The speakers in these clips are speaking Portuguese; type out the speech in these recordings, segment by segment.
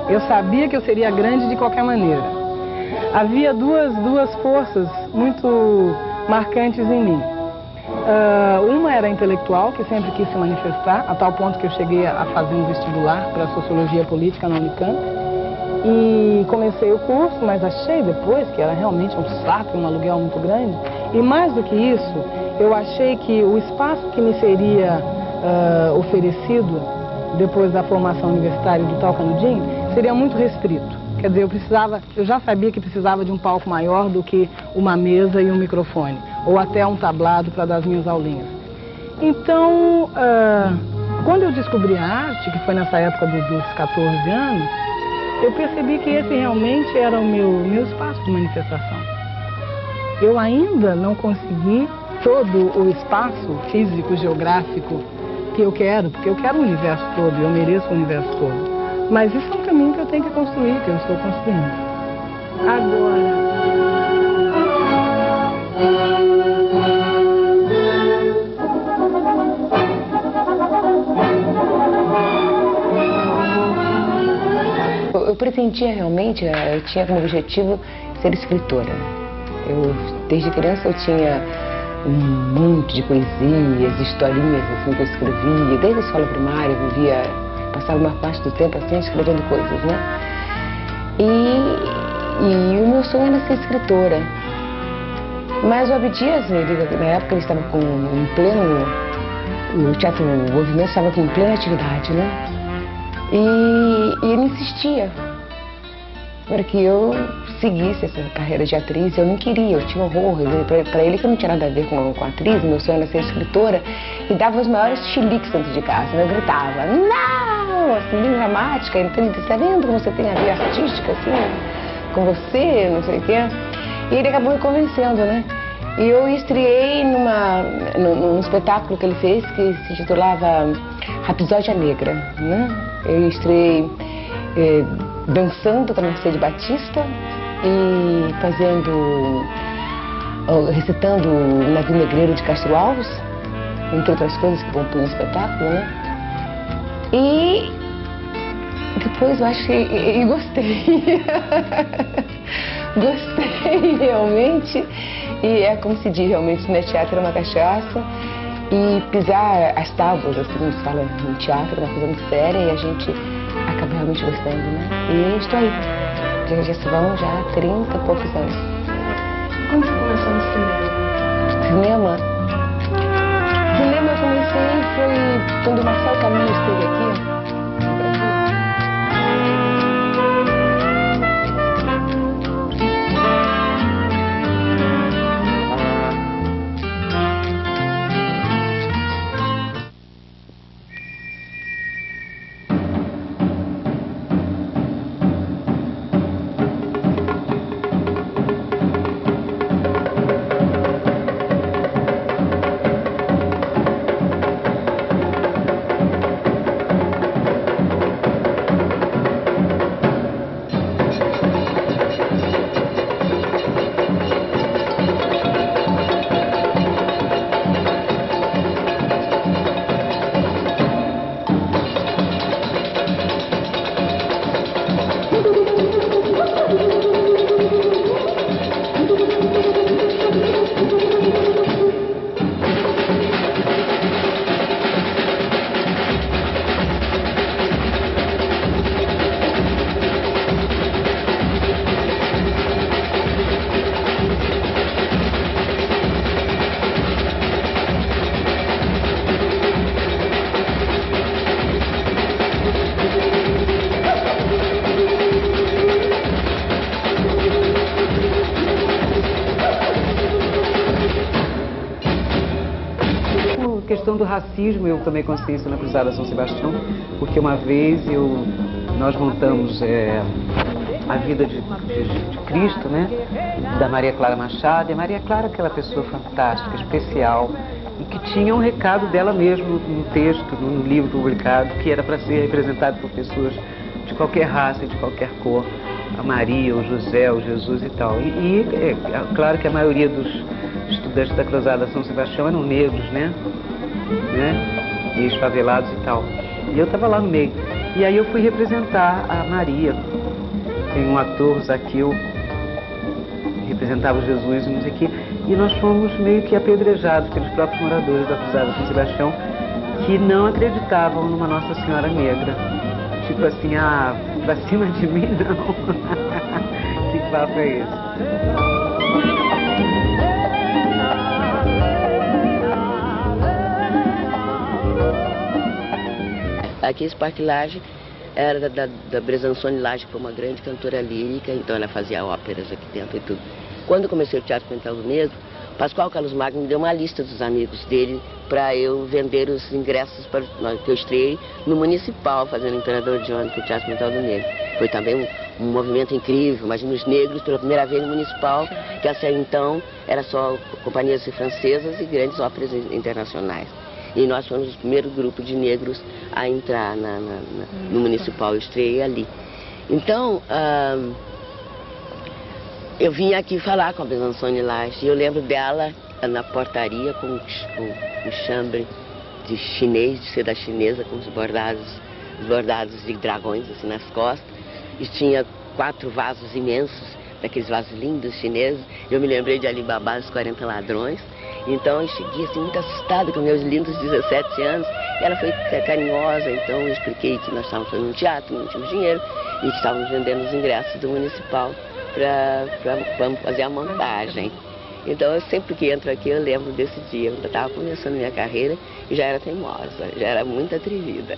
Eu sabia que eu seria grande de qualquer maneira. Havia duas forças muito marcantes em mim. Uma era intelectual, que sempre quis se manifestar, a tal ponto que eu cheguei a fazer um vestibular para Sociologia Política na Unicamp. E comecei o curso, mas achei depois que era realmente um saco, um aluguel muito grande. E mais do que isso, eu achei que o espaço que me seria oferecido depois da formação universitária do tal Canudinho seria muito restrito. Quer dizer, eu já sabia que precisava de um palco maior do que uma mesa e um microfone, ou até um tablado para dar as minhas aulinhas. Então, quando eu descobri a arte, que foi nessa época dos 14 anos, eu percebi que esse realmente era o meu espaço de manifestação. Eu ainda não consegui todo o espaço físico, geográfico que eu quero, porque eu quero o universo todo, eu mereço o universo todo. Mas isso é um caminho que eu tenho que construir, que eu estou construindo. Agora... Eu pretendia realmente, eu tinha como objetivo ser escritora. Desde criança eu tinha um monte de poesias, historinhas assim que eu escrevia. Desde a escola primária eu passava uma parte do tempo assim escrevendo coisas, né? E o meu sonho era ser escritora. Mas o Abdias, na época ele estava o Teatro Movimento estava em plena atividade, né? E ele insistia para que eu seguisse essa carreira de atriz. Eu não queria, eu tinha horror. Para ele que não tinha nada a ver com atriz, meu sonho era ser escritora. E dava os maiores chiliques dentro de casa, né? Eu gritava, não! Assim, bem dramática. Então ele disse, tá vendo como você tem a ver artística, assim, com você, não sei o quê. E ele acabou me convencendo, né? E eu estreiei num espetáculo que ele fez que se titulava Rapsódia Negra, né? Eu estreiei dançando com a Mercedes Batista e recitando o Navio Negreiro de Castro Alves, entre outras coisas que compõem o espetáculo, né? E depois eu acho que gostei. Gostei realmente. E é como se diz realmente, né? Teatro é uma cachaça. E pisar as tábuas, assim como se fala no teatro, uma coisa muito séria, e a gente acaba realmente gostando, né? E estou aí. Já se vão 30 e poucos anos. Quando você começou no cinema? Cinema? Cinema eu comecei foi quando o Marcelo Caminho esteve aqui. A questão do racismo, eu tomei consciência na Cruzada São Sebastião, porque uma vez nós montamos a vida de Cristo, né, da Maria Clara Machado, e a Maria Clara é aquela pessoa fantástica, especial, e que tinha um recado dela mesmo no texto, no livro publicado, que era para ser representado por pessoas de qualquer raça e de qualquer cor, a Maria, o José, o Jesus e tal. E é claro que a maioria dos estudantes da Cruzada São Sebastião eram negros, né? E esfavelados e tal. E eu estava lá no meio. E aí eu fui representar a Maria. Tem um ator, Zaqueu, que representava Jesus e não sei o quê. E nós fomos meio que apedrejados pelos próprios moradores da Cruzada São Sebastião, que não acreditavam numa Nossa Senhora negra. Tipo assim, pra cima de mim não. Que papo é esse? Aqui esse Parque Lage era da Bresanzoni Lage, que foi uma grande cantora lírica, então ela fazia óperas aqui dentro e tudo. Quando eu comecei o Teatro Experimental do Negro, Pascoal Carlos Magno me deu uma lista dos amigos dele para eu vender os ingressos que eu estreiei no Municipal, fazendo Imperador John, que é o Teatro Experimental do Negro. Foi também um movimento incrível, imagina os negros pela primeira vez no Municipal, que até então era só companhias francesas e grandes óperas internacionais. E nós fomos o primeiro grupo de negros a entrar no Municipal, eu estreiei ali. Então, eu vim aqui falar com a Bresanzoni Lage, e eu lembro dela na portaria com um chambre de chinês, de seda chinesa, com os bordados de dragões assim nas costas, e tinha 4 vasos imensos, daqueles vasos lindos chineses. Eu me lembrei de Alibaba, os 40 ladrões. Então eu cheguei assim muito assustada com meus lindos 17 anos. E ela foi carinhosa, então eu expliquei que nós estávamos fazendo um teatro, não tínhamos dinheiro, e que estávamos vendendo os ingressos do Municipal para fazer a montagem. Então eu sempre que entro aqui eu lembro desse dia. Eu estava começando minha carreira e já era teimosa, já era muito atrevida.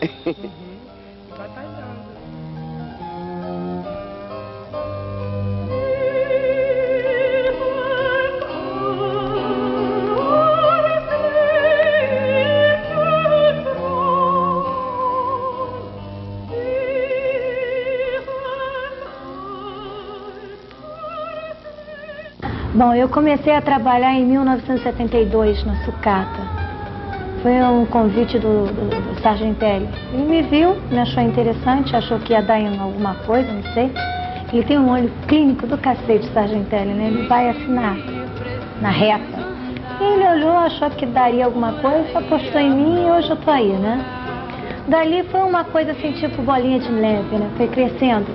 Bom, eu comecei a trabalhar em 1972 na Sucata. Foi um convite do Sargentelli. Ele me viu, me achou interessante, achou que ia dar em alguma coisa, não sei. Ele tem um olho clínico do cacete, Sargentelli, né? Ele vai assim na reta. E ele olhou, achou que daria alguma coisa, apostou em mim e hoje eu tô aí, né? Dali foi uma coisa assim, tipo bolinha de neve, né? Foi crescendo.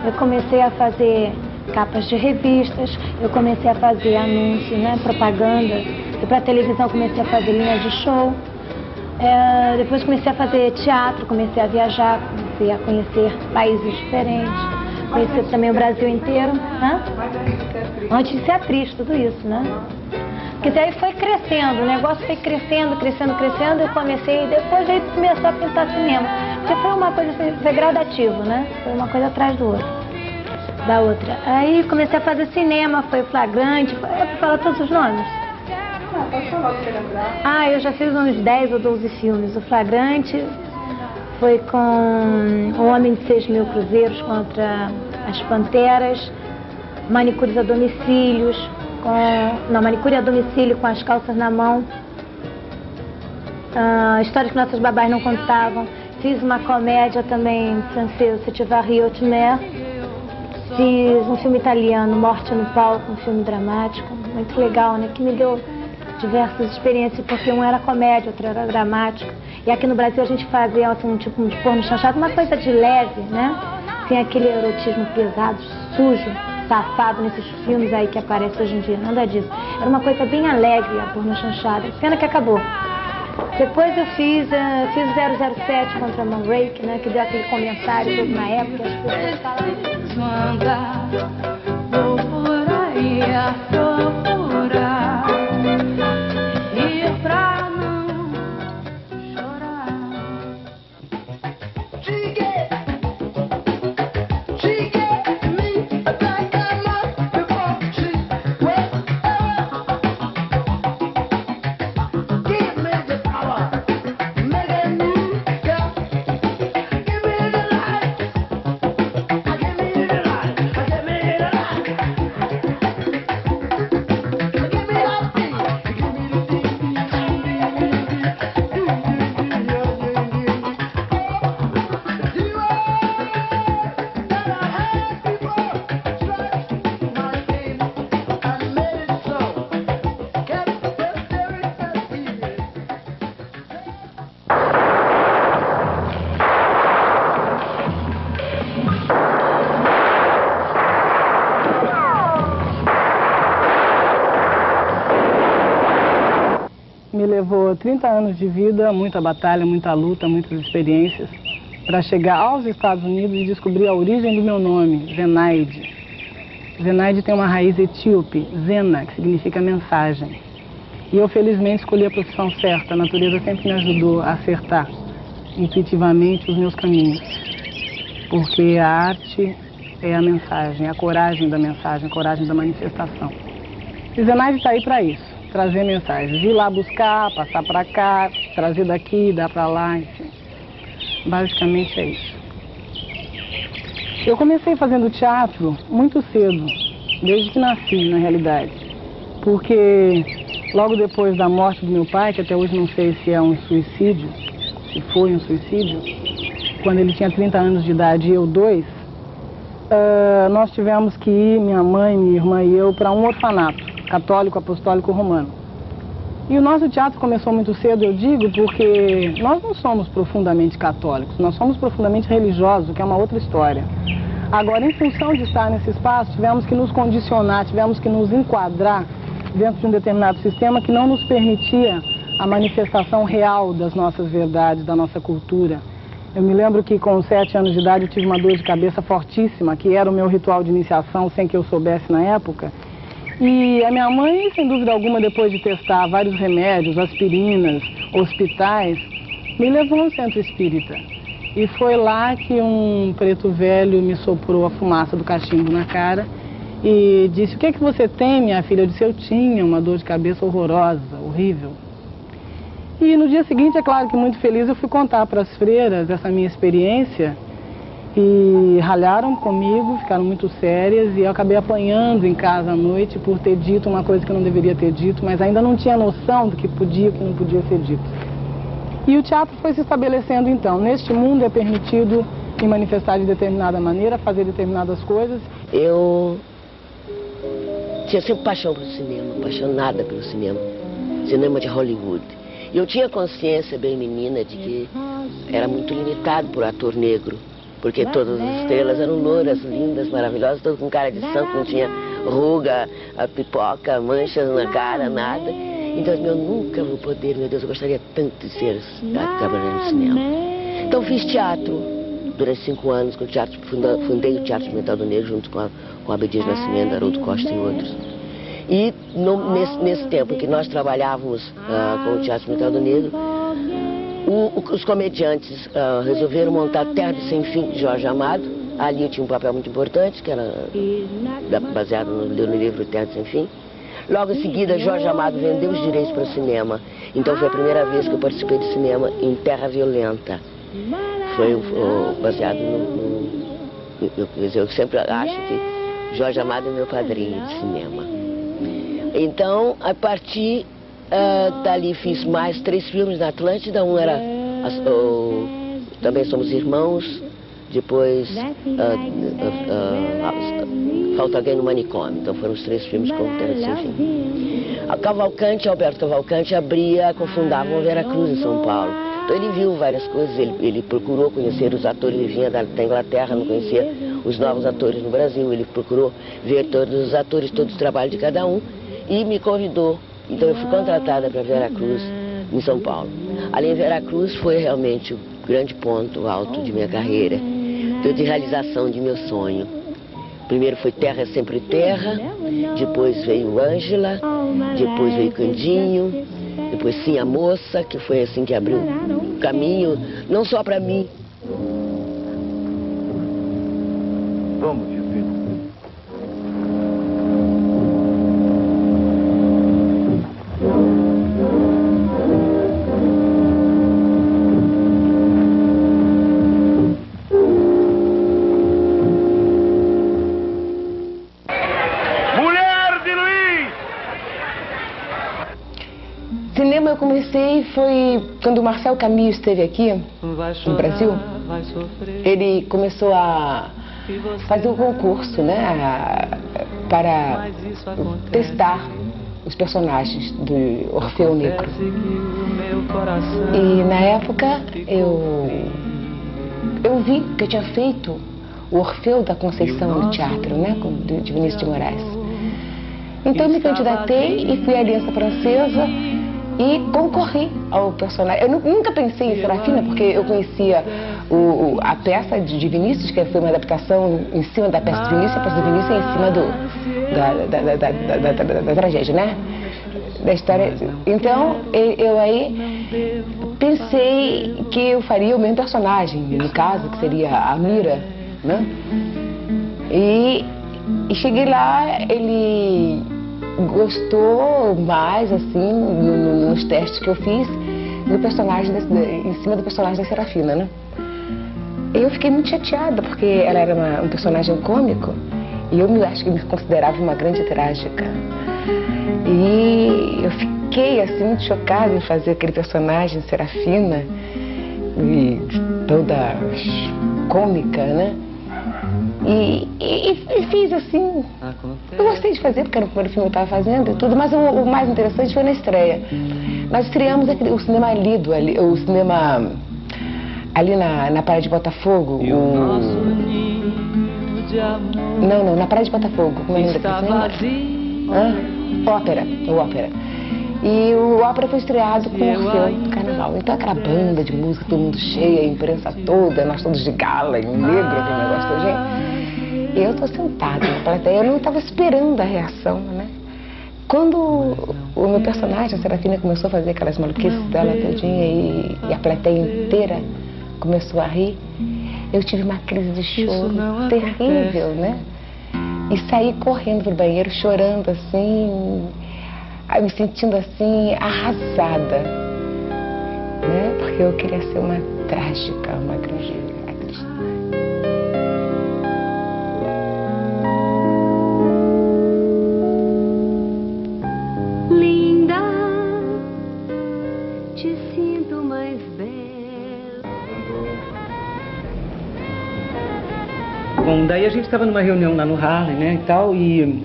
Eu comecei a fazer capas de revistas, eu comecei a fazer anúncios, né, propaganda, e para televisão comecei a fazer linha de show, depois comecei a fazer teatro, comecei a viajar, comecei a conhecer países diferentes, conhecer também o Brasil inteiro, né? Antes de ser atriz, tudo isso, né? Porque daí foi crescendo, o negócio foi crescendo, eu comecei, depois aí começou a pintar cinema, porque foi uma coisa assim, foi gradativo, né? Foi uma coisa atrás do outro. Da outra. Aí comecei a fazer cinema, foi Flagrante, é pra falar todos os nomes? Pode falar o que você lembrar. Ah, eu já fiz uns 10 ou 12 filmes. O Flagrante foi com O Homem de 6.000 Cruzeiros contra as Panteras, Manicures a Domicílios, Manicure a Domicílio com as calças na mão, Histórias que Nossas Babás Não Contavam. Fiz uma comédia também francesa, Se Tiver Rio Mer. Fiz um filme italiano, Morte no Palco, um filme dramático, muito legal, né? Que me deu diversas experiências, porque um era comédia, outro era dramático. E aqui no Brasil a gente fazia assim, um tipo de porno chanchado, uma coisa de leve, né? Sem aquele erotismo pesado, sujo, safado nesses filmes aí que aparecem hoje em dia, nada disso. Era uma coisa bem alegre, a porno chanchada. Pena que acabou. Depois eu fiz 007 contra a Man Rake, né? Que deu aquele comentário todo na época, as pessoas falavam. Vou por aí a procurar, ir pra não chorar. Give me levou 30 anos de vida, muita batalha, muita luta, muitas experiências, para chegar aos Estados Unidos e descobrir a origem do meu nome, Zenaide. Zenaide tem uma raiz etíope, Zena, que significa mensagem. E eu, felizmente, escolhi a profissão certa. A natureza sempre me ajudou a acertar intuitivamente os meus caminhos. Porque a arte é a mensagem, a coragem da mensagem, a coragem da manifestação. E Zenaide está aí para isso, trazer mensagens. Ir lá buscar, passar para cá, trazer daqui, dar para lá, enfim. Basicamente é isso. Eu comecei fazendo teatro muito cedo, desde que nasci, na realidade. Porque logo depois da morte do meu pai, que até hoje não sei se é um suicídio, se foi um suicídio, quando ele tinha 30 anos de idade e eu 2, nós tivemos que ir, minha mãe, minha irmã e eu, para um orfanato católico apostólico romano. E o nosso teatro começou muito cedo, eu digo, porque nós não somos profundamente católicos, nós somos profundamente religiosos, que é uma outra história. Agora, em função de estar nesse espaço, tivemos que nos condicionar, tivemos que nos enquadrar dentro de um determinado sistema que não nos permitia a manifestação real das nossas verdades, da nossa cultura. Eu me lembro que com 7 anos de idade eu tive uma dor de cabeça fortíssima, que era o meu ritual de iniciação, sem que eu soubesse na época. E a minha mãe, sem dúvida alguma, depois de testar vários remédios, aspirinas, hospitais, me levou ao centro espírita. E foi lá que um preto velho me soprou a fumaça do cachimbo na cara e disse: "O que é que você tem, minha filha?" Eu disse: "Eu tinha uma dor de cabeça horrorosa, horrível." E no dia seguinte, é claro que muito feliz, eu fui contar para as freiras essa minha experiência. E ralharam comigo, ficaram muito sérias e eu acabei apanhando em casa à noite por ter dito uma coisa que eu não deveria ter dito, mas ainda não tinha noção do que podia e o que não podia ser dito. E o teatro foi se estabelecendo então. Neste mundo é permitido me manifestar de determinada maneira, fazer determinadas coisas. Eu tinha sempre paixão pelo cinema, apaixonada pelo cinema de Hollywood. E eu tinha consciência bem menina de que era muito limitado por ator negro. Porque todas as estrelas eram louras, lindas, maravilhosas, todas com cara de santo, não tinha ruga, pipoca, manchas na cara, nada. Então eu nunca vou poder, meu Deus, eu gostaria tanto de ser trabalhando no cinema. Então fiz teatro durante 5 anos, com o teatro, fundei o Teatro Experimental do Negro junto com a Abdias Nascimento, Haroldo Costa e outros. E nesse tempo que nós trabalhávamos com o Teatro Experimental do Negro, os comediantes resolveram montar Terra do Sem Fim, de Jorge Amado. Ali eu tinha um papel muito importante, que era baseado no livro Terra do Sem Fim. Logo em seguida, Jorge Amado vendeu os direitos para o cinema. Então foi a primeira vez que eu participei de cinema em Terra Violenta. Foi baseado eu sempre acho que Jorge Amado é meu padrinho de cinema. Então, a partir dali fiz mais 3 filmes na Atlântida. Um era Também Somos Irmãos. Depois Falta Alguém no Manicômio. Então foram os 3 filmes com Terra Sem Fim. Alberto Cavalcante cofundava o Veracruz em São Paulo. Então ele viu várias coisas, ele procurou conhecer os atores, ele vinha da Inglaterra, não conhecia os novos atores no Brasil. Ele procurou ver todos os atores, todo o trabalho de cada um e me convidou. Então eu fui contratada para Veracruz, em São Paulo. Ali em Veracruz foi realmente o grande ponto alto de minha carreira, de realização de meu sonho. Primeiro foi Terra é Sempre Terra, depois veio Ângela, depois veio Candinho, depois Sim a Moça, que foi assim que abriu o caminho, não só para mim. Vamos, Divino. Cinema eu comecei foi quando o Marcel Camus esteve aqui no Brasil. Ele começou a fazer um concurso, né, para testar os personagens do Orfeu Negro. E na época eu vi que eu tinha feito o Orfeu da Conceição no teatro, né, de Vinícius de Moraes. Então eu me candidatei e fui à Aliança Francesa e concorri ao personagem. Eu nunca pensei em Serafina, porque eu conhecia a peça de Vinícius, que foi uma adaptação em cima da peça de Vinícius, a peça de Vinícius é em cima da tragédia, né? Da história. Então, eu aí pensei que eu faria o mesmo personagem, no caso, que seria a Mira, né? E cheguei lá, ele gostou mais, assim, nos testes que eu fiz, no personagem em cima do personagem da Serafina, né? E eu fiquei muito chateada, porque ela era um personagem cômico, e eu acho que me considerava uma grande trágica. E eu fiquei, assim, muito chocada em fazer aquele personagem, Serafina, e toda cômica, né? E fiz assim. Eu gostei de fazer, porque era o primeiro filme que eu estava fazendo e tudo, mas o mais interessante foi na estreia. Nós estreamos o cinema Lido, o cinema ali na Praia de Botafogo. Não, na Praia de Botafogo. Como é o nome Ópera, o Ópera. E o Ópera foi estreado com o Orfeu do Carnaval. Então aquela banda de música, todo mundo cheio, a imprensa toda, nós todos de gala, em negro, aquele negócio da gente. E eu tô sentada na plateia, eu não estava esperando a reação, né? Quando o meu personagem, a Serafina, começou a fazer aquelas maluquices dela todinha e a plateia inteira começou a rir, eu tive uma crise de choro terrível, né? E saí correndo pro banheiro, chorando assim, me sentindo assim, arrasada, né? Porque eu queria ser uma trágica, uma grande atriz. Linda, te sinto mais bela. Bom, daí a gente estava numa reunião lá no Harlem, né, e tal, e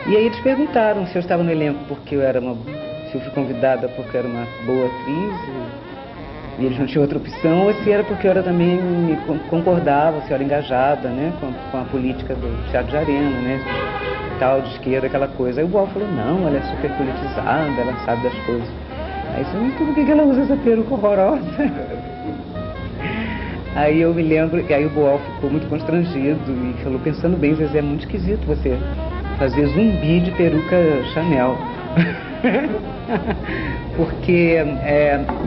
aí eles perguntaram se eu estava no elenco porque se eu fui convidada porque eu era uma boa atriz e eles não tinham outra opção, ou se era porque eu era também, concordava, se eu era engajada, né, com a política do Teatro de Arena, né, tal, de esquerda, aquela coisa. Aí o Boal falou, não, ela é super politizada, ela sabe das coisas. Aí eu disse, por que ela usa essa peruca horrorosa? Aí eu me lembro, e aí o Boal ficou muito constrangido e falou, pensando bem, Zezé, é muito esquisito você fazer Zumbi de peruca Chanel. Porque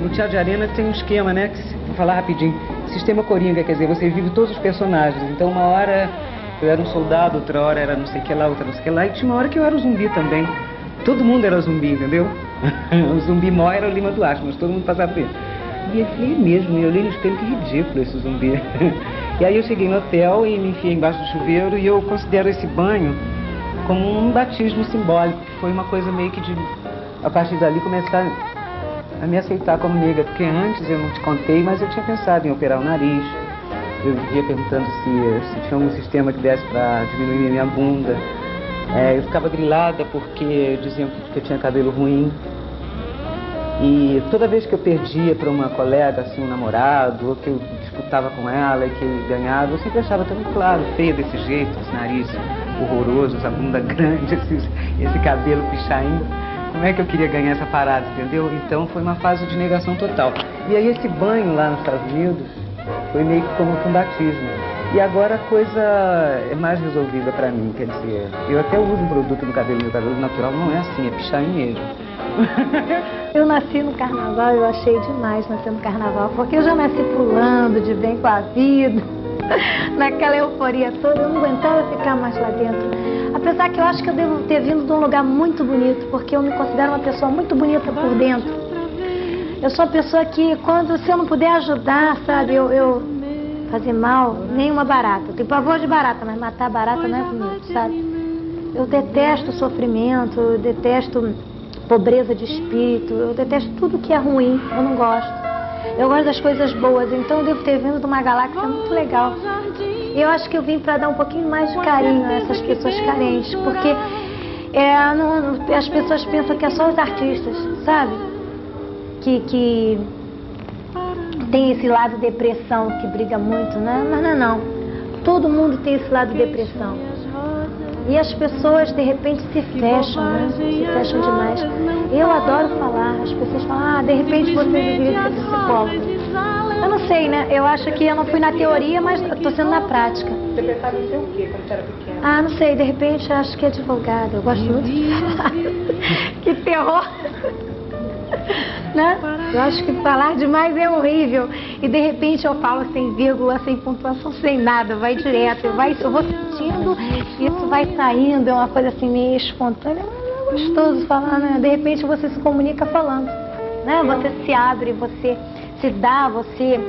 no Teatro de Arena tem um esquema, né, que, vou falar rapidinho, sistema Coringa, quer dizer, você vive todos os personagens. Então uma hora eu era um soldado, outra hora era não sei o que lá, outra não sei o que lá, e tinha uma hora que eu era o zumbi também. Todo mundo era zumbi, entendeu? O zumbi mó era o Lima Duarte, mas todo mundo passava por ele. E eu falei, mesmo, eu olhei no espelho, que ridículo esse zumbi. E aí eu cheguei no hotel e me enfiei embaixo do chuveiro, e eu considero esse banho como um batismo simbólico, que foi uma coisa meio que de, a partir dali, começar a me aceitar como negra, porque antes eu não te contei, mas eu tinha pensado em operar o nariz. Eu vivia perguntando se tinha algum sistema que desse para diminuir a minha bunda. Eu ficava grilada porque diziam que eu tinha cabelo ruim. E toda vez que eu perdia para uma colega, assim, um namorado, ou que eu disputava com ela e que ele ganhava, eu sempre achava tão claro, feia desse jeito, esse nariz horroroso, essa bunda grande, esse cabelo pichain. Como é que eu queria ganhar essa parada, entendeu? Então foi uma fase de negação total. E aí esse banho lá nos Estados Unidos foi meio que como um batismo. E agora a coisa é mais resolvida pra mim, quer dizer, eu até uso um produto no cabelo, meu cabelo natural não é assim, é pichain mesmo. Eu nasci no carnaval, eu achei demais nascer no carnaval, porque eu já nasci pulando de bem com a vida, naquela euforia toda, eu não aguentava ficar mais lá dentro. Apesar que eu acho que eu devo ter vindo de um lugar muito bonito, porque eu me considero uma pessoa muito bonita por dentro. Eu sou a pessoa que, se eu não puder ajudar, sabe, eu fazer mal, nem uma barata. Eu tenho pavor de barata, mas matar barata não é comigo, sabe? Eu detesto sofrimento, eu detesto pobreza de espírito, eu detesto tudo que é ruim, eu não gosto. Eu gosto das coisas boas, então eu devo ter vindo de uma galáxia muito legal. E eu acho que eu vim para dar um pouquinho mais de carinho a essas pessoas carentes, porque as pessoas pensam que é só os artistas, sabe? Que tem esse lado depressão que briga muito, né? Mas não. Todo mundo tem esse lado depressão. E as pessoas, de repente, se fecham, né? Se fecham demais. Eu adoro falar. As pessoas falam, de repente você deveria ser psicóloga. Eu não sei, né? Eu acho que eu não fui na teoria, mas estou sendo na prática. Você pensava em ser o quê quando você era pequena? Não sei. De repente, acho que é advogada. Eu gosto muito de falar. Que terror! Né? Eu acho que falar demais é horrível. E de repente eu falo sem vírgula, sem pontuação, sem nada, vai direto. Eu vou sentindo, isso vai saindo, é uma coisa assim meio espontânea. É gostoso falar, né? De repente você se comunica falando, né? Você se abre, você se dá, você...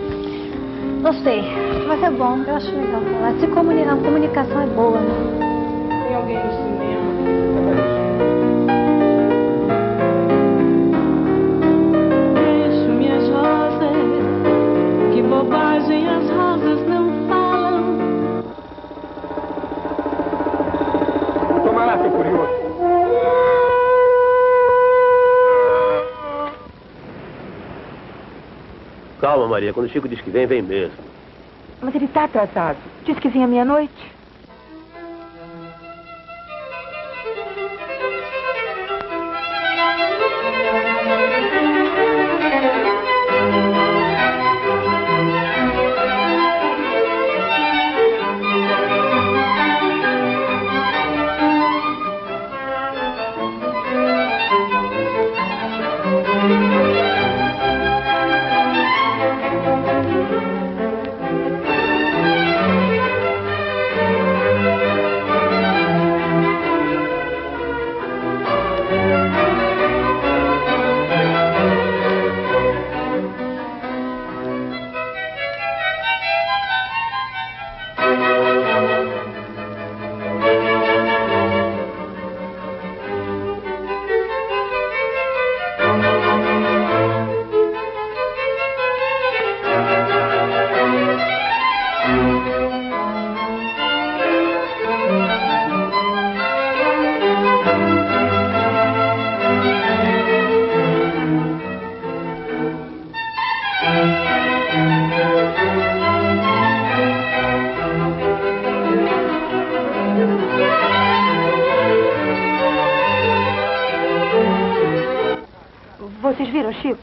Não sei, mas é bom, eu acho legal falar. Se comunicar, a comunicação é boa, né? Tem alguém no cinema que você trabalha? Bobagem, as rosas não falam. Toma lá, seu curioso. Calma, Maria. Quando o Chico diz que vem, vem mesmo. Mas ele está atrasado. Disse que vinha meia-noite. Vocês viram, Chico?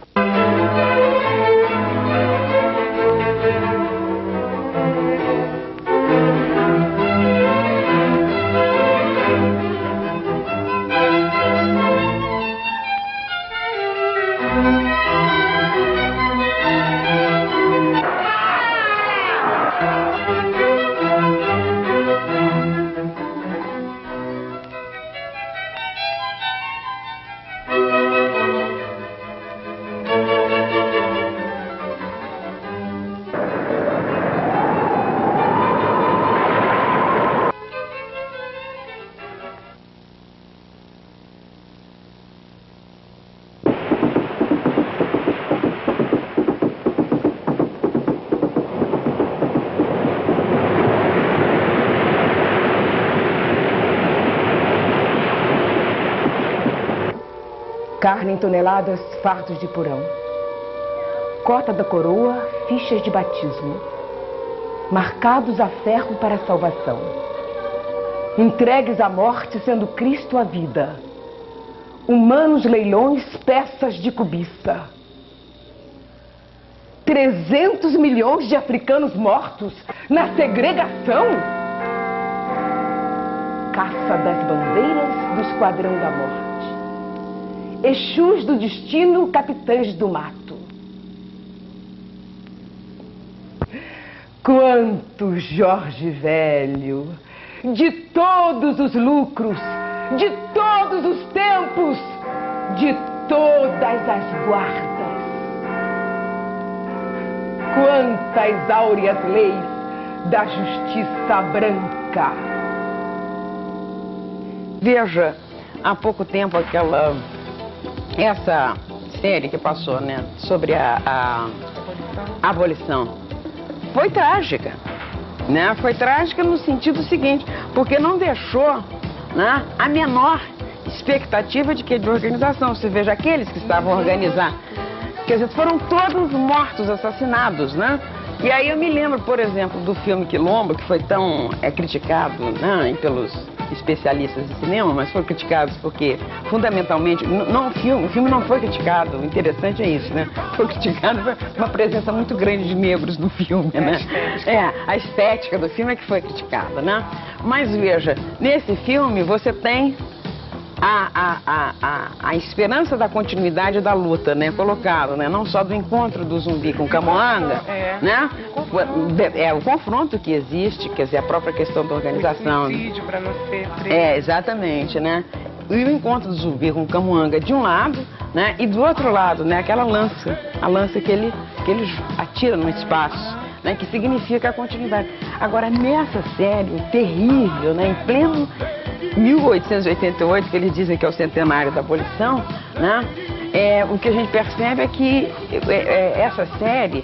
Carne em toneladas, fardos de porão. Cota da coroa, fichas de batismo. Marcados a ferro para a salvação. Entregues à morte, sendo Cristo a vida. Humanos leilões, peças de cobiça. 300 milhões de africanos mortos na segregação. Caça das bandeiras do esquadrão da morte. Exus do destino, capitães do mato. Quanto Jorge Velho, de todos os lucros, de todos os tempos, de todas as guardas. Quantas áureas leis da justiça branca. Veja, há pouco tempo essa série que passou, né, sobre a abolição, foi trágica, né? Foi trágica no sentido seguinte, porque não deixou, né, a menor expectativa de organização. Você veja, aqueles que estavam a organizar, quer dizer, foram todos mortos, assassinados, né? E aí eu me lembro, por exemplo, do filme Quilombo, que foi tão criticado, né, pelos especialistas de cinema, mas foi criticado porque, fundamentalmente, o filme não foi criticado, o interessante é isso, né? Foi criticado por uma presença muito grande de negros no filme, né? A estética do filme é que foi criticada, né? Mas veja, nesse filme você tem a esperança da continuidade da luta, né, colocado, né, não só do encontro do zumbi com Camoanga, né, o confronto que existe, quer dizer, a própria questão da organização. O para não ser exatamente, né, e o encontro do zumbi com Camoanga de um lado, né, e do outro lado, né, aquela lança, a lança que ele atira no espaço, né, que significa a continuidade. Agora, nessa série terrível, né, em pleno 1888, que eles dizem que é o centenário da abolição, né? O que a gente percebe é que essa série,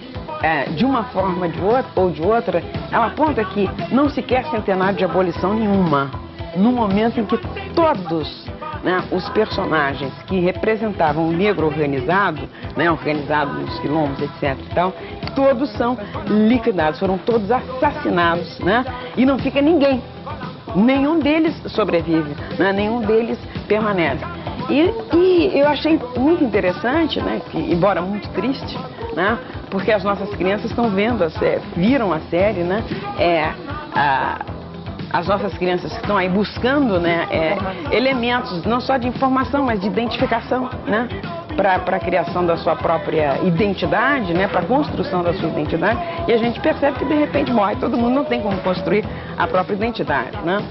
de uma forma ou de outra, ela aponta que não se quer centenário de abolição nenhuma, no momento em que todos, né, os personagens que representavam o negro organizado, né, organizado nos quilombos, etc. e tal, todos são liquidados, foram todos assassinados, né? E não fica ninguém. Nenhum deles sobrevive, né? Nenhum deles permanece. E eu achei muito interessante, né? Que, embora muito triste, né? Porque as nossas crianças estão vendo a série, viram a série, né? As nossas crianças que estão aí buscando, né? Elementos não só de informação, mas de identificação, né? Para a criação da sua própria identidade, né, para a construção da sua identidade, e a gente percebe que de repente morre, todo mundo não tem como construir a própria identidade, né?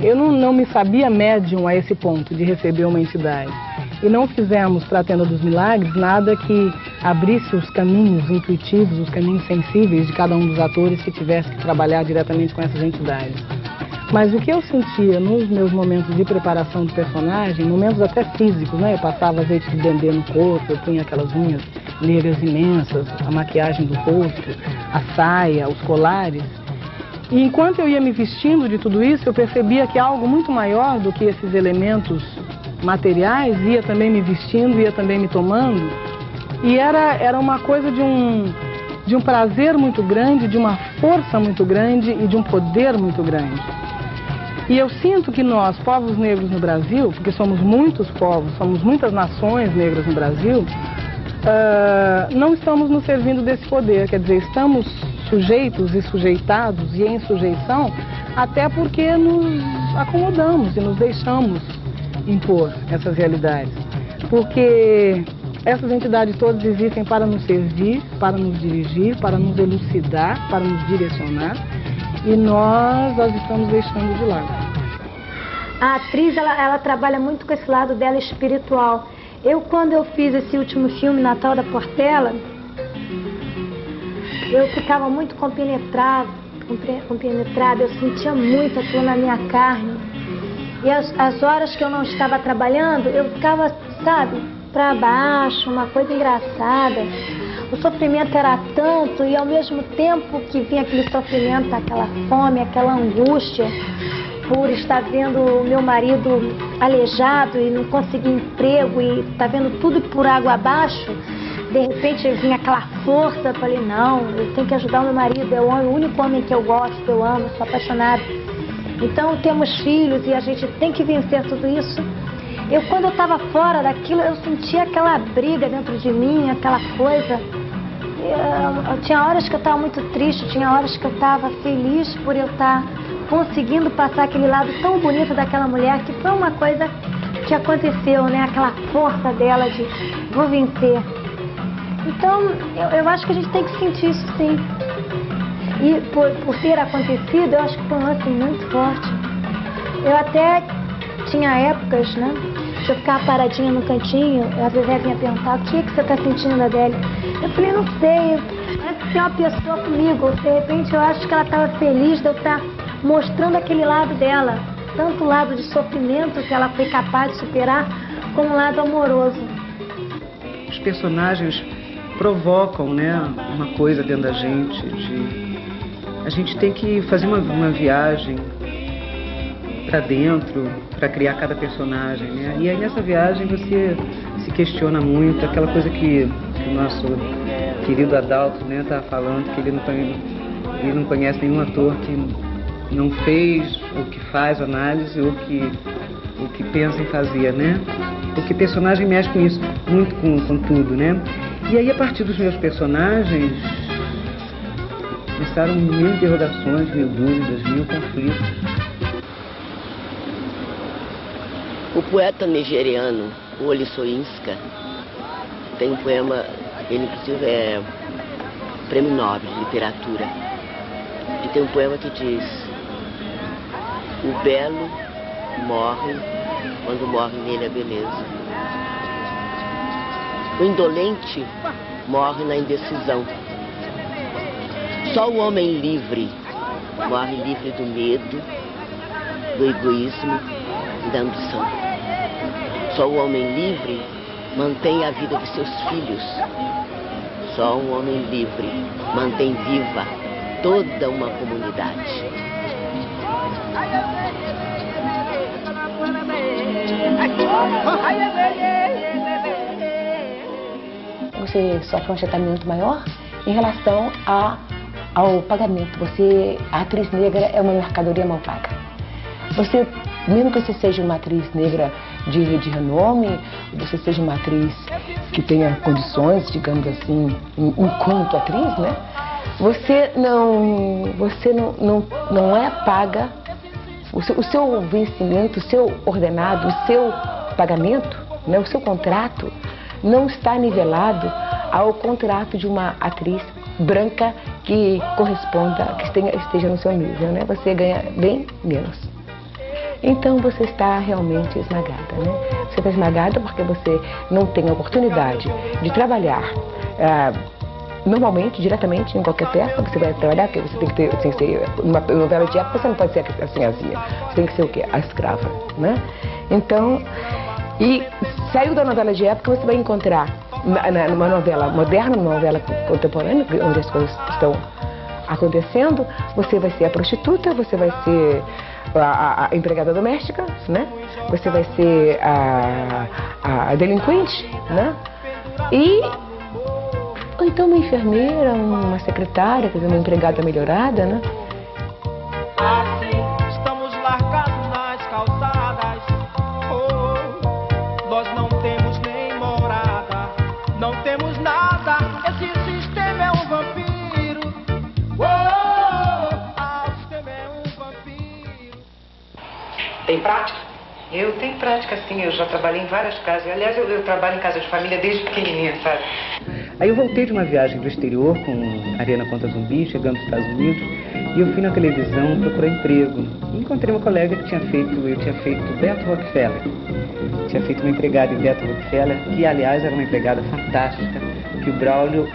Eu não me sabia médium a esse ponto de receber uma entidade. E não fizemos, para a Tenda dos Milagres, nada que abrisse os caminhos intuitivos, os caminhos sensíveis de cada um dos atores que tivesse que trabalhar diretamente com essas entidades. Mas o que eu sentia nos meus momentos de preparação do personagem, momentos até físicos, né? Eu passava azeite de dendê no corpo, eu punha aquelas unhas negras imensas, a maquiagem do rosto, a saia, os colares. E enquanto eu ia me vestindo de tudo isso, eu percebia que algo muito maior do que esses elementos materiais ia também me vestindo, ia também me tomando. E era uma coisa de um prazer muito grande, de uma força muito grande e de um poder muito grande. E eu sinto que nós, povos negros no Brasil, porque somos muitos povos, somos muitas nações negras no Brasil, não estamos nos servindo desse poder, quer dizer, estamos sujeitos e sujeitados e em sujeição até porque nos acomodamos e nos deixamos impor essas realidades. Porque essas entidades todas existem para nos servir, para nos dirigir, para nos elucidar, para nos direcionar, e nós as estamos deixando de lado. A atriz, ela trabalha muito com esse lado dela espiritual. Quando eu fiz esse último filme, Natal da Portela, eu ficava muito compenetrada, eu sentia muito aquilo na minha carne. E as horas que eu não estava trabalhando, eu ficava, sabe, para baixo, uma coisa engraçada. O sofrimento era tanto e ao mesmo tempo que vinha aquele sofrimento, aquela fome, aquela angústia por estar vendo o meu marido aleijado e não conseguir emprego e estar vendo tudo por água abaixo, de repente vinha aquela força, eu falei, não, eu tenho que ajudar o meu marido, é o único homem que eu gosto, eu amo, sou apaixonada. Então temos filhos e a gente tem que vencer tudo isso. Quando eu estava fora daquilo, eu sentia aquela briga dentro de mim, aquela coisa. Tinha horas que eu estava muito triste, tinha horas que eu estava feliz por eu estar conseguindo passar aquele lado tão bonito daquela mulher, que foi uma coisa que aconteceu, né? Aquela força dela de vou vencer. Então, eu acho que a gente tem que sentir isso sim. E por ter acontecido, eu acho que foi um lance muito forte. Eu até tinha épocas, né? Eu ficava paradinha no cantinho, a Zezé vinha perguntar, o que você está sentindo, Adélia? Eu falei, não sei, parece ser uma pessoa comigo. De repente eu acho que ela estava feliz de eu estar mostrando aquele lado dela, tanto o lado de sofrimento que ela foi capaz de superar, como o lado amoroso. Os personagens provocam, né, uma coisa dentro da gente, a gente tem que fazer uma viagem para dentro, para criar cada personagem, né? E aí nessa viagem você se questiona muito, aquela coisa que o nosso querido Adalto, né, tá falando, que ele não conhece nenhum ator que não fez ou que faz análise ou que pensa em fazer, né? Porque personagem mexe com isso, muito com tudo, né? E aí a partir dos meus personagens começaram mil interrogações, mil dúvidas, mil conflitos. O poeta nigeriano, Wole Soyinka, tem um poema, ele inclusive é Prêmio Nobel de Literatura, e tem um poema que diz: o belo morre quando morre nele a beleza. O indolente morre na indecisão. Só o homem livre morre livre do medo, do egoísmo e da ambição. Só o homem livre mantém a vida de seus filhos. Só um homem livre mantém viva toda uma comunidade. Você sofre um achatamento maior em relação ao pagamento. A atriz negra é uma mercadoria mal paga. Você, mesmo que você seja uma atriz negra de renome, você seja uma atriz que tenha condições, digamos assim, enquanto atriz, né? Você não é paga, o seu vencimento, o seu ordenado, o seu pagamento, né, o seu contrato não está nivelado ao contrato de uma atriz branca que corresponda, que esteja no seu nível, né? Você ganha bem menos. Então você está realmente esmagada, né? Você está esmagada porque você não tem a oportunidade de trabalhar normalmente, diretamente em qualquer peça. Você vai trabalhar, porque você tem que ter, assim, uma novela de época, você não pode ser assim, você tem que ser o quê? A escrava, né? Então, e saiu da novela de época, você vai encontrar numa novela moderna, numa novela contemporânea, onde as coisas estão acontecendo, você vai ser a prostituta, você vai ser a empregada doméstica, né? Você vai ser a delinquente, né? Ou então uma enfermeira, uma secretária, quer dizer, uma empregada melhorada, né? Assim estamos largados nas calçadas. Oh, nós não temos nem morada, não temos nada. Esse sistema é um vampiro. Oh, o sistema é um vampiro. Tem prática? Eu tenho prática, sim. Eu já trabalhei em várias casas. Aliás, eu trabalho em casa de família desde pequenininha, sabe? Aí eu voltei de uma viagem do exterior com Arena contra Zumbi, chegando nos Estados Unidos, e eu fui na televisão procurar emprego. E encontrei uma colega que tinha feito Beto Rockefeller. Tinha feito uma empregada em Beto Rockefeller, que aliás era uma empregada fantástica, que o Braulio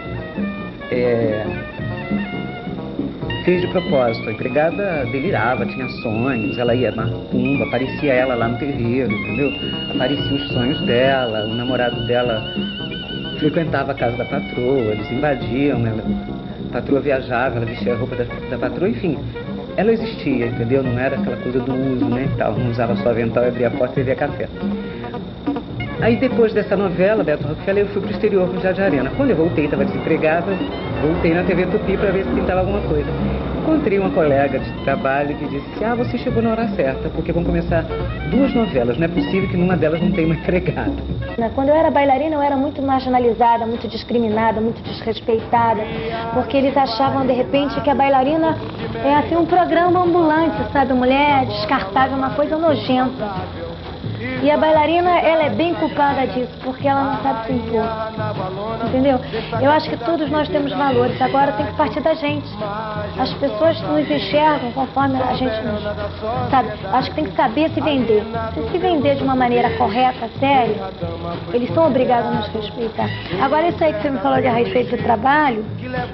fez de propósito. A empregada delirava, tinha sonhos, ela ia na tumba, aparecia ela lá no terreiro, entendeu? Apareciam os sonhos dela, o namorado dela frequentava a casa da patroa, eles invadiam, a patroa viajava, ela vestia a roupa da patroa, enfim, ela existia, entendeu? Não era aquela coisa do uso, né, e tal, não usava só avental, abria a porta e bebia café. Aí depois dessa novela, Beto Rockefeller, eu fui pro exterior com o Jardim Arena. Quando eu voltei, estava desempregada, voltei na TV Tupi para ver se pintava alguma coisa. Encontrei uma colega de trabalho que disse, você chegou na hora certa, porque vão começar 2 novelas, não é possível que numa delas não tenha uma empregada. Quando eu era bailarina, eu era muito marginalizada, muito discriminada, muito desrespeitada, porque eles achavam, de repente, que a bailarina é assim um programa ambulante, sabe? Mulher descartável, uma coisa nojenta. E a bailarina, ela é bem culpada disso, porque ela não sabe se impor, entendeu? Eu acho que todos nós temos valores, agora tem que partir da gente. As pessoas nos enxergam conforme a gente nos... sabe? Acho que tem que saber se vender. Se vender de uma maneira correta, séria, eles são obrigados a nos respeitar. Agora, isso aí que você me falou de a respeito do trabalho,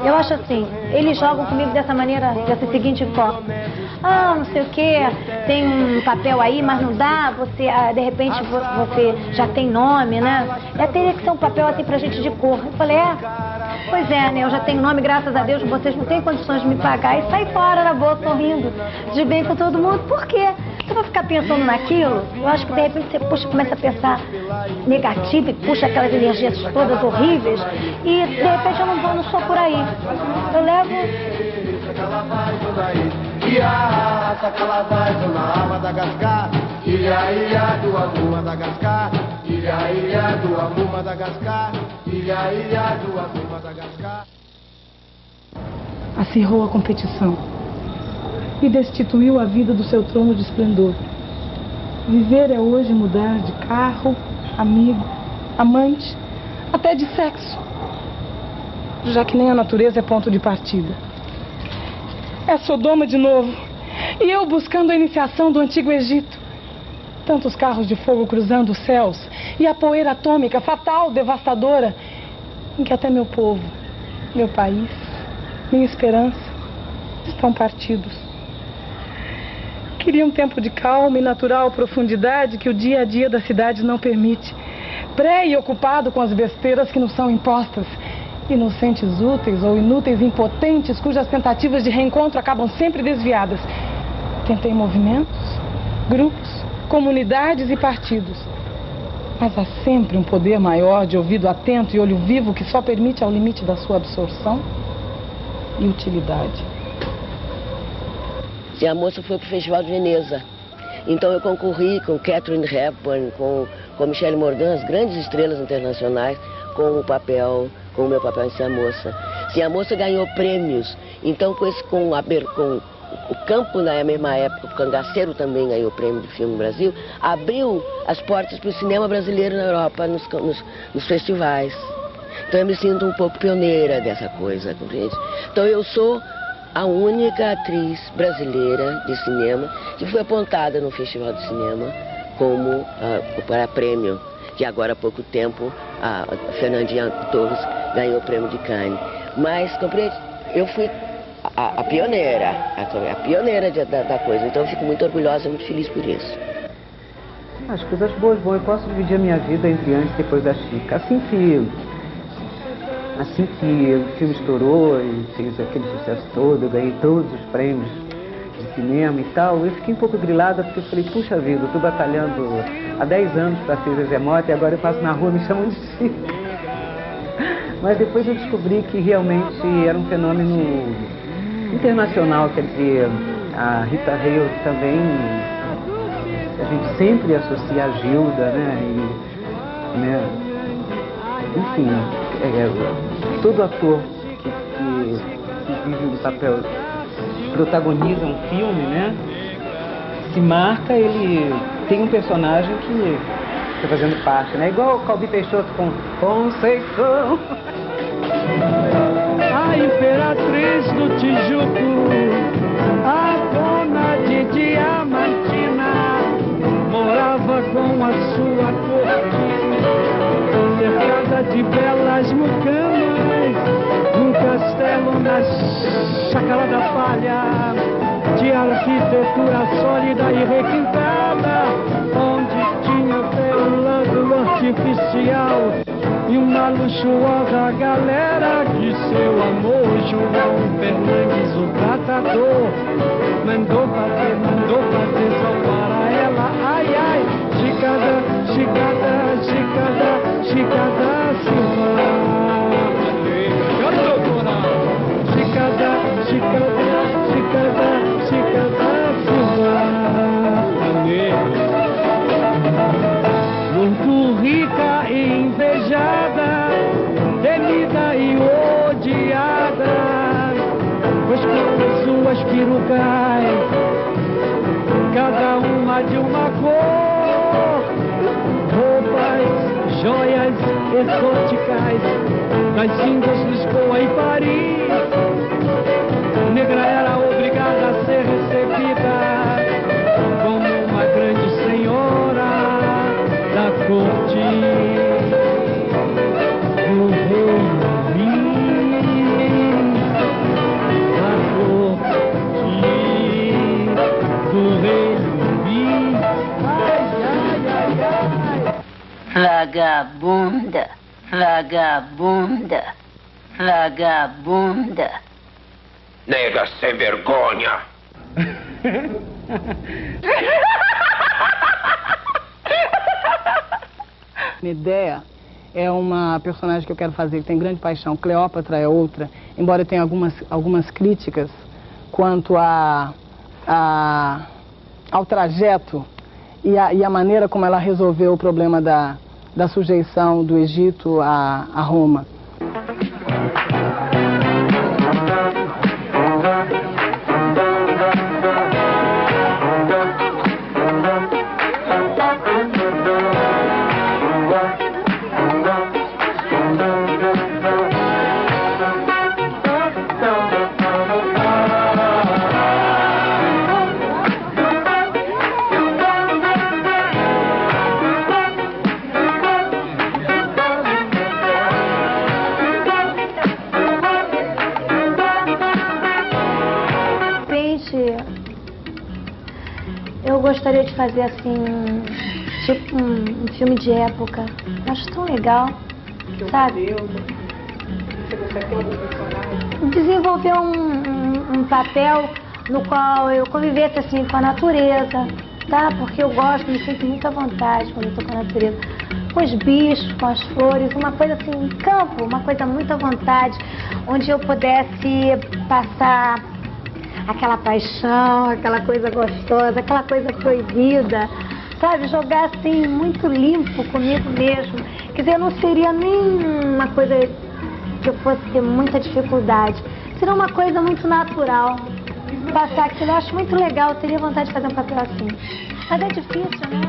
eu acho assim, eles jogam comigo dessa maneira, dessa seguinte forma. Não sei o que, tem um papel aí, mas não dá, você, de repente, você já tem nome, né? Teria que ser um papel assim pra gente de cor. Eu falei, pois é, né? Eu já tenho nome, graças a Deus, vocês não têm condições de me pagar. E sai fora na boa, sorrindo, de bem com todo mundo. Por quê? Você vai ficar pensando naquilo? Eu acho que de repente você começa a pensar negativo e puxa aquelas energias todas horríveis. E de repente eu não sou por aí. Eu levo... Madagascar, ilha do amor, Madagascar, ilha do amor, Madagascar, ilha do amor, Madagascar. Acirrou a competição e destituiu a vida do seu trono de esplendor. Viver é hoje mudar de carro, amigo, amante, até de sexo, já que nem a natureza é ponto de partida. É Sodoma de novo, e eu buscando a iniciação do Antigo Egito. Tantos carros de fogo cruzando os céus, e a poeira atômica, fatal, devastadora, em que até meu povo, meu país, minha esperança, estão partidos. Queria um tempo de calma e natural profundidade que o dia a dia da cidade não permite. Pré-ocupado com as besteiras que nos são impostas. Inocentes úteis ou inúteis impotentes, cujas tentativas de reencontro acabam sempre desviadas. Tentei movimentos, grupos, comunidades e partidos. Mas há sempre um poder maior de ouvido atento e olho vivo que só permite ao limite da sua absorção e utilidade. E a moça foi para o Festival de Veneza. Então eu concorri com Katharine Hepburn, com Michelle Morgan, as grandes estrelas internacionais, com o meu papel em Ser a Moça. Sim, a moça ganhou prêmios. Então com o Campo, na mesma época, o Cangaceiro também ganhou o prêmio de filme no Brasil, abriu as portas para o cinema brasileiro na Europa, nos festivais. Então eu me sinto um pouco pioneira dessa coisa, compreende? Então eu sou a única atriz brasileira de cinema que foi apontada no Festival de Cinema como para prêmio. E agora há pouco tempo a Fernandinha Torres ganhou o prêmio de Cannes. Mas, compreende? Eu fui a pioneira, da coisa. Então eu fico muito orgulhosa, muito feliz por isso. As coisas boas, eu posso dividir a minha vida entre antes e depois da Chica. Assim que o filme estourou e fez aquele sucesso todo, eu ganhei todos os prêmios de cinema e tal, eu fiquei um pouco grilada porque eu falei, puxa vida, eu estou batalhando há 10 anos para ser Zezé Mota e agora eu passo na rua e me chamam de Chica. Mas depois eu descobri que realmente era um fenômeno internacional, quer dizer, a Rita Hayworth também, a gente sempre associa a Gilda, né? Enfim, todo ator que vive no papel, protagoniza um filme, né? Se marca, ele tem um personagem que está fazendo parte, né? Igual o Calbi Peixoto com Conceição. A imperatriz do Tijuco, a dona de Diamantina, morava com a sua corte, cercada de belas mucamas, num castelo na Chácara da Palha, de arquitetura sólida e requintada, onde tinha pelado artificial e uma luxuosa galera de seu amor. João Fernandes, o tratador, mandou fazer só para ela. Ai, ai, chicada, chicada, chicada. Chicada Silva. Chicada, Chicada, Chicada, Chicada Silva. Muito rica e invejada, temida e odiada, pois com suas perucas, cada uma de uma cor, roupas, joias exóticas, das Índias, Lisboa e Paris, negra era obrigada a ser recebida como uma grande senhora da corte do rei Luís, da corte do rei Luís. Ai. Vagabunda, vagabunda, vagabunda. Nega sem vergonha. Medea é uma personagem que eu quero fazer, que tem grande paixão. Cleópatra é outra, embora eu tenha algumas críticas quanto ao trajeto e a maneira como ela resolveu o problema da sujeição do Egito a Roma. Eu gostaria de fazer assim, tipo um filme de época. Acho tão legal, sabe? Desenvolver um papel no qual eu convivesse assim com a natureza, tá? Porque eu gosto, me sinto muito à vontade quando eu tô com a natureza. Com os bichos, com as flores, uma coisa assim, em campo, uma coisa muito à vontade, onde eu pudesse passar aquela paixão, aquela coisa gostosa, aquela coisa proibida, sabe? Jogar assim, muito limpo comigo mesmo. Quer dizer, não seria nem uma coisa que eu fosse ter muita dificuldade. Seria uma coisa muito natural. Passar aquilo, eu acho muito legal, eu teria vontade de fazer um papel assim. Mas é difícil, né?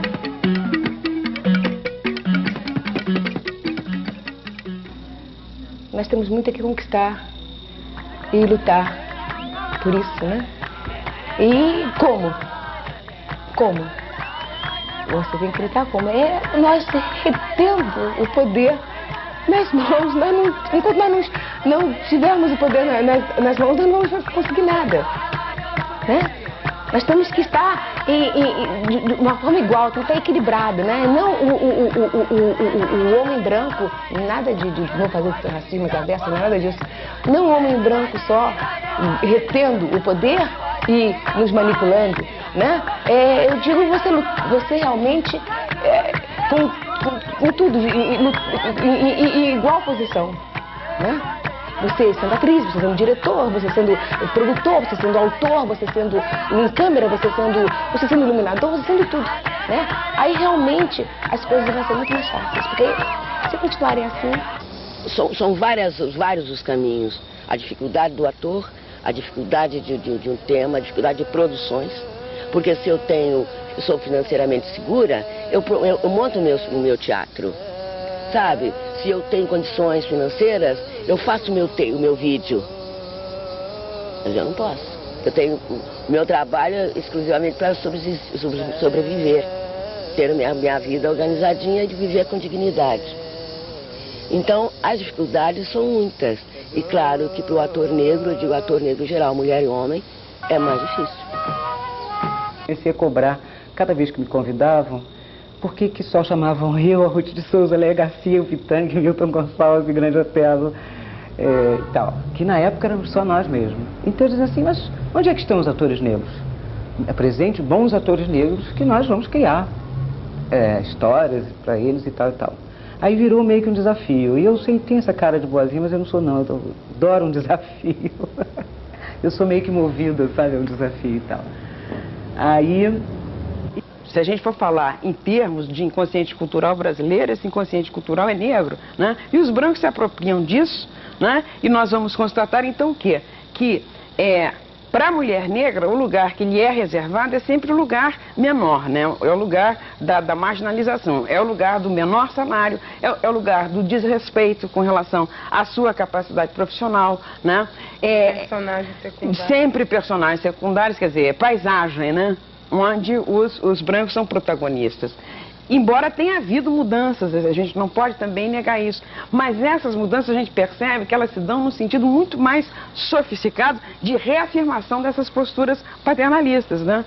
Nós temos muito a que conquistar e lutar por isso, né? E como? Como? Você tem que lutar como? É nós retendo o poder nas mãos. Enquanto nós não tivermos o poder nas mãos, nós não vamos conseguir nada, né? Nós temos que estar de uma forma igual, tem que estar equilibrado, né? Não o homem branco, nada de não fazer racismo reverso, nada disso. Não o homem branco só retendo o poder e nos manipulando, né? Eu digo você realmente com tudo, em igual posição, né? Você sendo atriz, você sendo diretor, você sendo produtor, você sendo autor, você sendo em câmera, você sendo iluminador, você sendo tudo, né? Aí realmente as coisas vão ser muito mais fáceis, porque se continuarem assim... São vários os caminhos. A dificuldade do ator, a dificuldade de um tema, a dificuldade de produções. Porque se eu sou financeiramente segura, eu monto o meu teatro, sabe? Se eu tenho condições financeiras, eu faço o meu vídeo. Mas eu não posso. Eu tenho o meu trabalho exclusivamente para sobreviver. Ter a minha vida organizadinha e de viver com dignidade. Então, as dificuldades são muitas. E claro que para o ator negro, eu digo ator negro em geral, mulher e homem, é mais difícil. Comecei a cobrar, cada vez que me convidavam, por que só chamavam eu, a Ruth de Souza, Léa Garcia, o Pitanga, Milton Gonçalves e Grande Otelo e tal. Que na época éramos só nós mesmos. Então eu dizia assim, mas onde é que estão os atores negros? Apresente bons atores negros que nós vamos criar histórias para eles e tal e tal. Aí virou meio que um desafio. E eu sei que tem essa cara de boazinha, mas eu não sou não. Eu adoro um desafio. Eu sou meio que movida, sabe, a um desafio e tal. Aí, se a gente for falar em termos de inconsciente cultural brasileiro, esse inconsciente cultural é negro, né? E os brancos se apropriam disso, né? E nós vamos constatar então o quê? Que para a mulher negra, o lugar que lhe é reservado é sempre o lugar menor, né? É o lugar da marginalização, é o lugar do menor salário, é o lugar do desrespeito com relação à sua capacidade profissional, né? Personagens secundários. Sempre personagens secundários, quer dizer, paisagem, né? Onde os brancos são protagonistas. Embora tenha havido mudanças, a gente não pode também negar isso. Mas essas mudanças a gente percebe que elas se dão num sentido muito mais sofisticado de reafirmação dessas posturas paternalistas, né?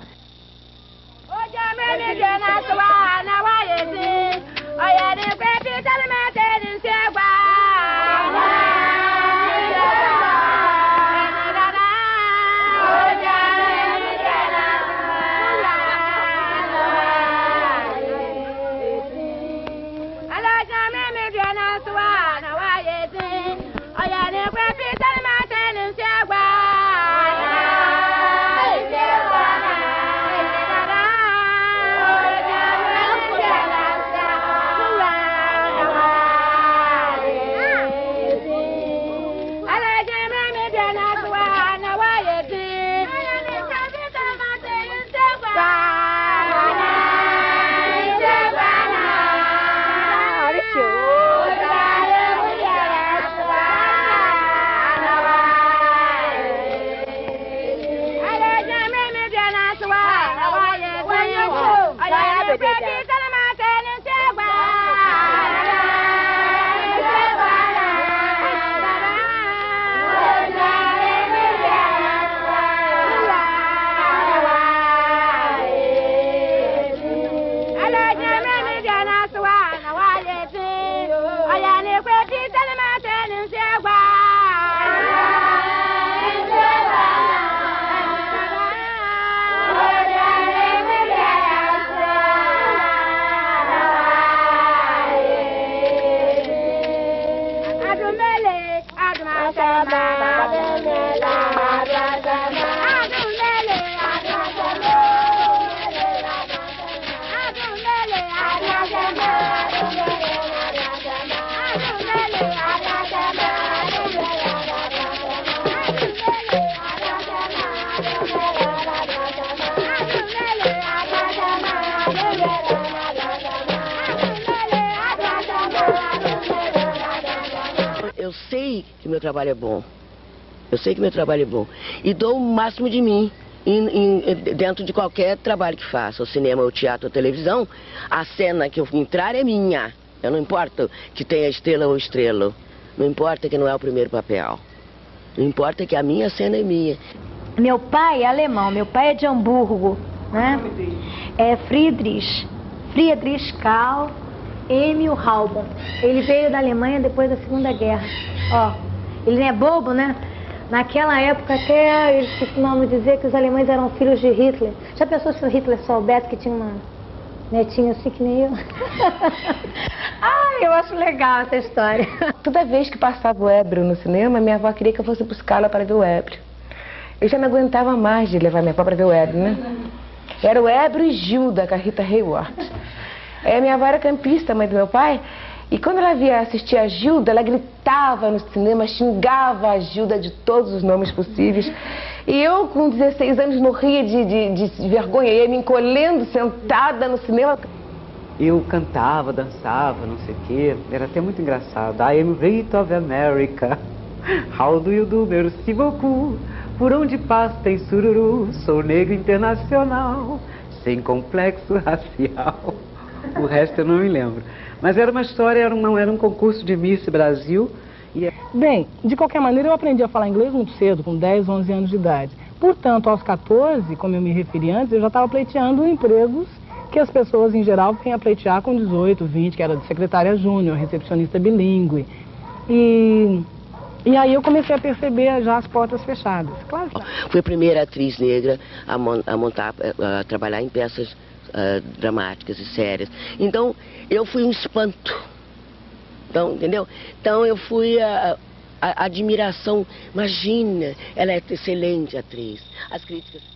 Eu sei que meu trabalho é bom. Eu sei que meu trabalho é bom. E dou o máximo de mim dentro de qualquer trabalho que faça. O cinema, o teatro, a televisão. A cena que eu entrar é minha. Eu não importa que tenha estrela ou estrela. Não importa que não é o primeiro papel. Não importa que a minha cena é minha. Meu pai é alemão, meu pai é de Hamburgo, né? É Friedrich Karl Emil Halban. Ele veio da Alemanha depois da Segunda Guerra. Ó, ele não é bobo, né? Naquela época até eles costumavam dizer que os alemães eram filhos de Hitler. Já pensou se o Hitler soubesse que tinha uma netinha assim que nem eu? Ai, eu acho legal essa história. Toda vez que passava o Ébrio no cinema, minha avó queria que eu fosse buscá-la para ver o Ébrio. Eu já não aguentava mais de levar minha avó para ver o Ébrio, né? Era o Ébrio e Gilda, com a Rita Hayworth. Minha avó era campista, mãe do meu pai, e quando ela via assistir a Gilda, ela gritava no cinema, xingava a Gilda de todos os nomes possíveis. E eu, com 16 anos, morria de vergonha, ia me encolhendo, sentada no cinema. Eu cantava, dançava, não sei o quê, era até muito engraçado. I am Rita of America, how do you do, merci beaucoup, por onde passa tem sururu, sou negro internacional, sem complexo racial. O resto eu não me lembro. Mas era uma história, era um concurso de Miss Brasil. Bem, de qualquer maneira eu aprendi a falar inglês muito cedo, com 10, 11 anos de idade. Portanto, aos 14, como eu me referi antes, eu já estava pleiteando empregos que as pessoas em geral vêm a pleitear com 18, 20, que era de secretária júnior, recepcionista bilíngue. E aí eu comecei a perceber já as portas fechadas. Claro que fui a primeira atriz negra a trabalhar em peças dramáticas e sérias. Então, eu fui um espanto. Então, entendeu? Então eu fui a admiração, imagina, ela é excelente atriz. As críticas...